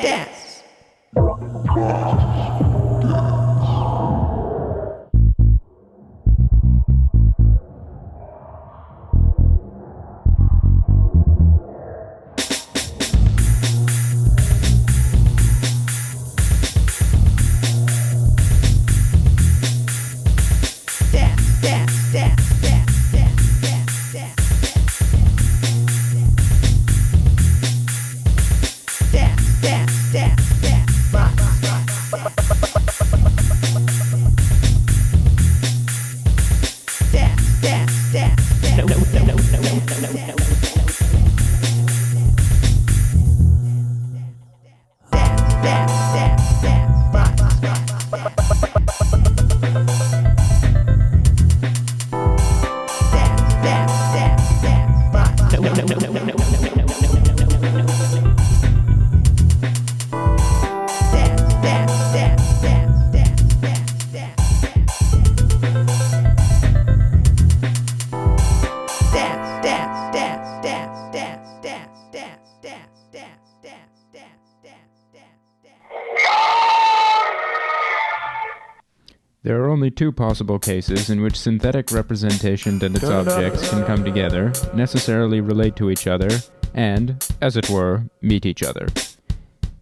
dance. There are only two possible cases in which synthetic representation and its objects can come together, necessarily relate to each other, and, as it were, meet each other.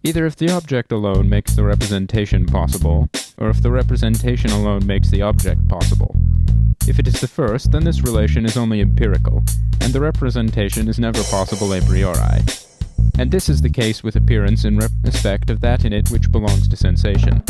Either if the object alone makes the representation possible, or if the representation alone makes the object possible. If it is the first, then this relation is only empirical, and the representation is never possible a priori. And this is the case with appearance in respect of that in it which belongs to sensation.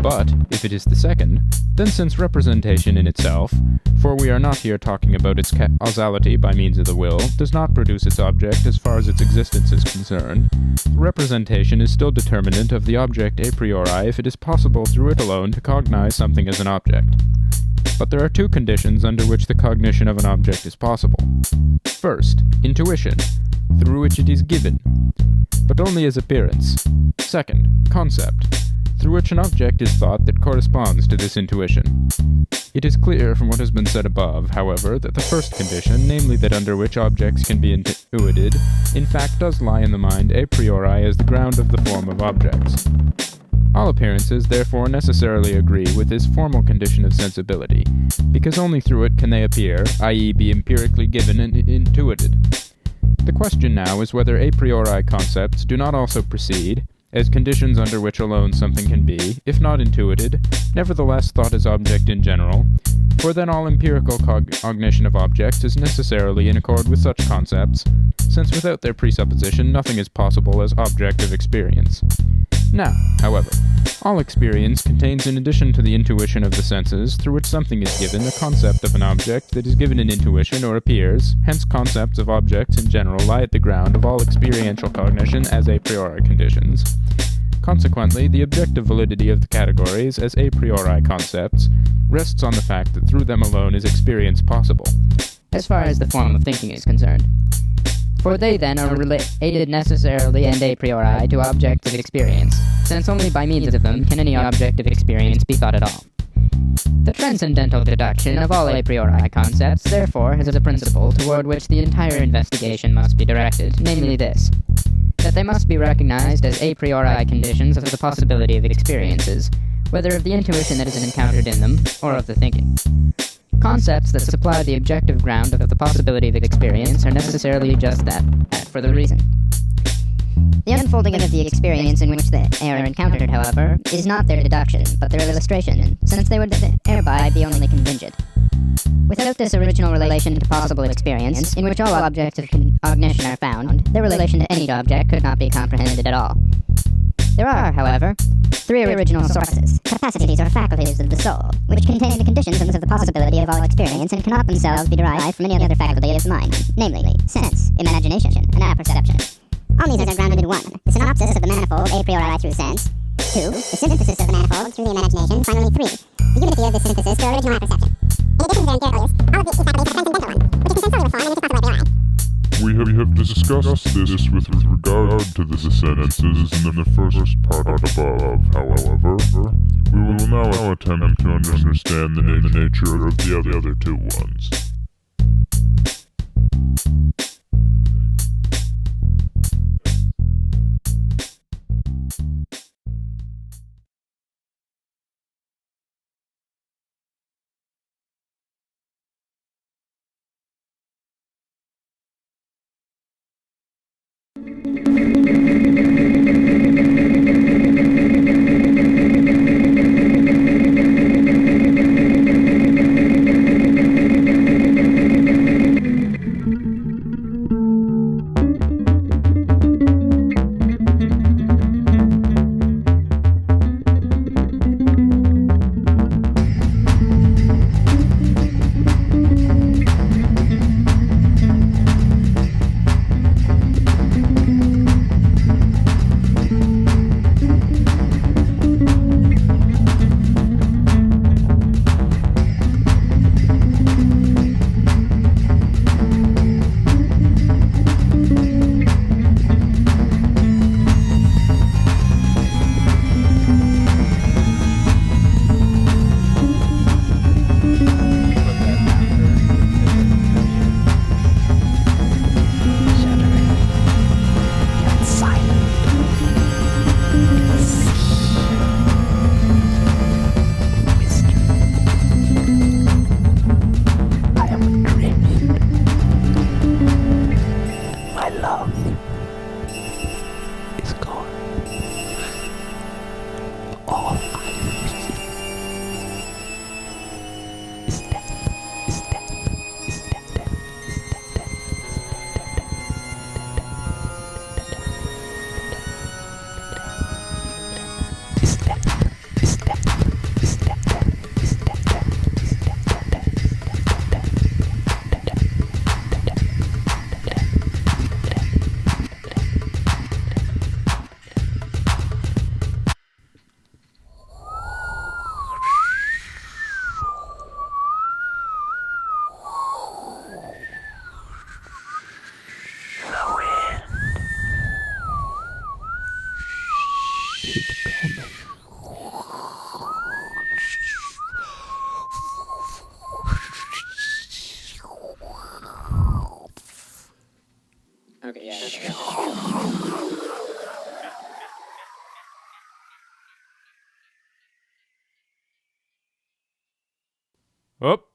But, if it is the second, then since representation in itself, for we are not here talking about its causality by means of the will, does not produce its object as far as its existence is concerned, representation is still determinant of the object a priori if it is possible through it alone to cognize something as an object. But there are two conditions under which the cognition of an object is possible. First, intuition, through which it is given, but only as appearance. Second, concept, through which an object is thought that corresponds to this intuition. It is clear from what has been said above, however, that the first condition, namely that under which objects can be intuited, in fact does lie in the mind a priori as the ground of the form of objects. All appearances therefore necessarily agree with this formal condition of sensibility, because only through it can they appear, i.e. be empirically given and intuited. The question now is whether a priori concepts do not also proceed, as conditions under which alone something can be, if not intuited, nevertheless thought as object in general, for then all empirical cognition of objects is necessarily in accord with such concepts, since without their presupposition nothing is possible as object of experience. Now, however, all experience contains in addition to the intuition of the senses, through which something is given, a concept of an object that is given in intuition or appears, hence concepts of objects in general lie at the ground of all experiential cognition as a priori conditions. Consequently, the objective validity of the categories as a priori concepts rests on the fact that through them alone is experience possible, as far as the form of thinking is concerned. For they then are related necessarily and a priori to objects of experience, since only by means of them can any object of experience be thought at all. The transcendental deduction of all a priori concepts, therefore, has a principle toward which the entire investigation must be directed, namely this, that they must be recognized as a priori conditions of the possibility of experiences, whether of the intuition that is encountered in them, or of the thinking. Concepts that supply the objective ground of the possibility of experience are necessarily just that, for the reason. The unfolding of the experience in which they are encountered, however, is not their deduction, but their illustration, since they would thereby be only contingent. Without this original relation to possible experience, in which all objects of cognition are found, their relation to any object could not be comprehended at all. There are, however, three original sources, capacities or faculties of the soul, which contain the conditions of the possibility of all experience and cannot themselves be derived from any other faculty of the mind, namely, sense, imagination, and apperception. All these are grounded in 1. The synopsis of the manifold a priori through sense. 2. The synthesis of the manifold through the imagination. Finally, 3. The unity of the synthesis through original apperception. In addition to their empirical use, all of these faculties have transcendental one, which is concerns cellular form and which is possible a priori. We have discussed this with regard to the sentences in the first part above. However, we will now attempt to understand the nature of the other two ones. Up.